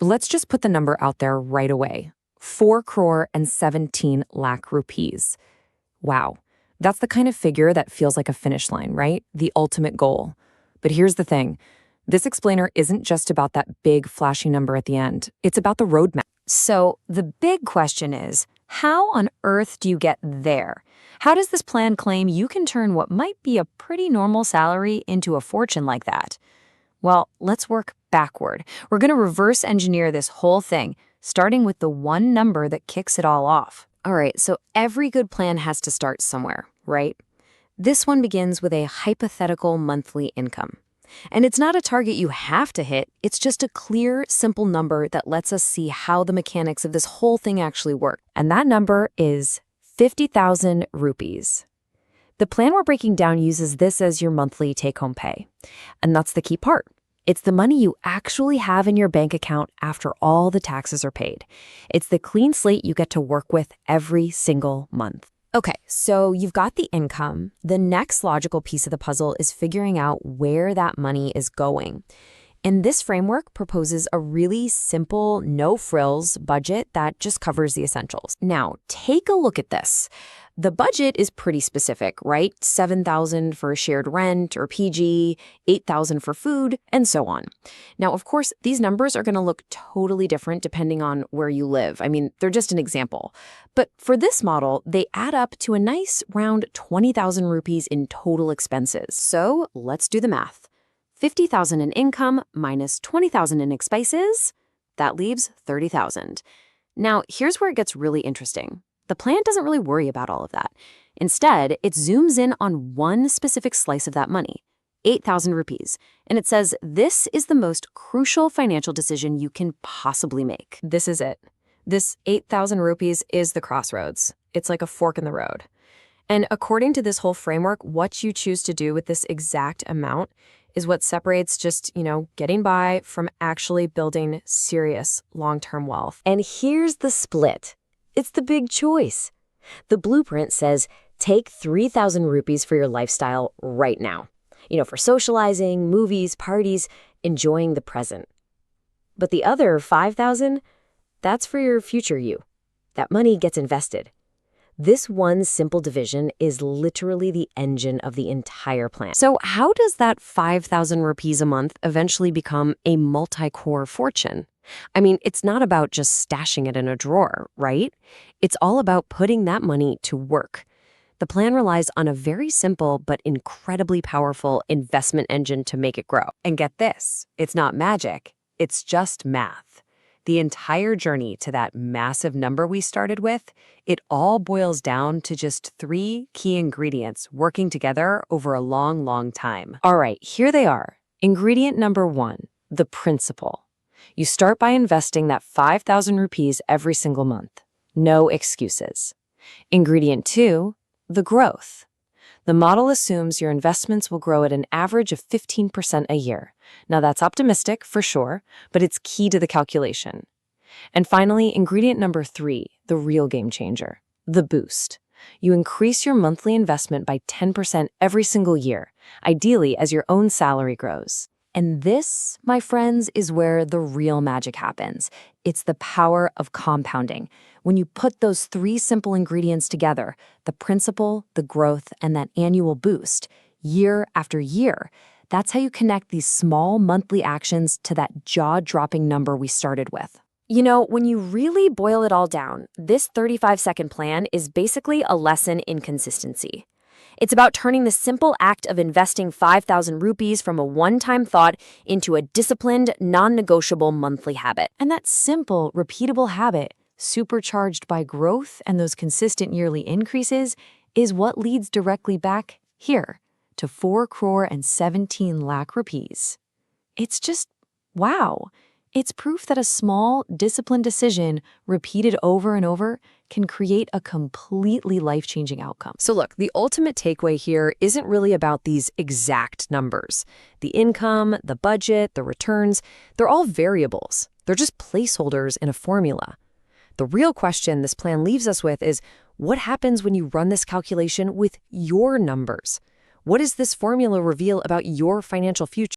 Let's just put the number out there right away. 4 crore and 17 lakh rupees. Wow, that's the kind of figure that feels like a finish line, right? The ultimate goal. But here's the thing. This explainer isn't just about that big flashy number at the end. It's about the roadmap. So the big question is, how on earth do you get there? How does this plan claim you can turn what might be a pretty normal salary into a fortune like that? Well, let's work backward. We're going to reverse engineer this whole thing, starting with the one number that kicks it all off. All right, so every good plan has to start somewhere, right? This one begins with a hypothetical monthly income. And it's not a target you have to hit, it's just a clear, simple number that lets us see how the mechanics of this whole thing actually work. And that number is 50,000 rupees. The plan we're breaking down uses this as your monthly take-home pay. And that's the key part. It's the money you actually have in your bank account after all the taxes are paid. It's the clean slate you get to work with every single month. Okay, so you've got the income. The next logical piece of the puzzle is figuring out where that money is going. And this framework proposes a really simple, no-frills budget that just covers the essentials. Now, take a look at this. The budget is pretty specific, right? 7,000 for shared rent or PG, 8,000 for food, and so on. Now, of course, these numbers are going to look totally different depending on where you live. I mean, they're just an example. But for this model, they add up to a nice round 20,000 rupees in total expenses. So let's do the math. 50,000 in income minus 20,000 in expenses, that leaves 30,000. Now, here's where it gets really interesting. The plan doesn't really worry about all of that. Instead, it zooms in on one specific slice of that money, 8,000 rupees, and it says this is the most crucial financial decision you can possibly make. This is it. This 8,000 rupees is the crossroads. It's like a fork in the road. And according to this whole framework, what you choose to do with this exact amount is what separates just, getting by from actually building serious long-term wealth. And here's the split. It's the big choice. The blueprint says, take 3,000 rupees for your lifestyle right now. For socializing, movies, parties, enjoying the present. But the other 5,000, that's for your future you. That money gets invested. This one simple division is literally the engine of the entire plan. So how does that 5,000 rupees a month eventually become a multi-core fortune? I mean, it's not about just stashing it in a drawer, right? It's all about putting that money to work. The plan relies on a very simple but incredibly powerful investment engine to make it grow. And get this, it's not magic, it's just math. The entire journey to that massive number we started with, it all boils down to just 3 key ingredients working together over a long, long time. All right, here they are. Ingredient number 1, the principle. You start by investing that 5,000 rupees every single month. No excuses. Ingredient 2, the growth. The model assumes your investments will grow at an average of 15% a year. Now that's optimistic for sure, but it's key to the calculation. And finally, ingredient number 3, the real game changer, the boost. You increase your monthly investment by 10% every single year, ideally as your own salary grows. And this, my friends, is where the real magic happens. It's the power of compounding. When you put those 3 simple ingredients together, the principle, the growth, and that annual boost, year after year, that's how you connect these small monthly actions to that jaw-dropping number we started with. When you really boil it all down, this 35-second plan is basically a lesson in consistency. It's about turning the simple act of investing 5,000 rupees from a one-time thought into a disciplined, non-negotiable monthly habit. And that simple, repeatable habit, supercharged by growth and those consistent yearly increases, is what leads directly back here to 4 crore and 17 lakh rupees. It's just, wow. It's proof that a small, disciplined decision, repeated over and over, can create a completely life-changing outcome. So look, the ultimate takeaway here isn't really about these exact numbers. The income, the budget, the returns, they're all variables. They're just placeholders in a formula. The real question this plan leaves us with is, what happens when you run this calculation with your numbers? What does this formula reveal about your financial future?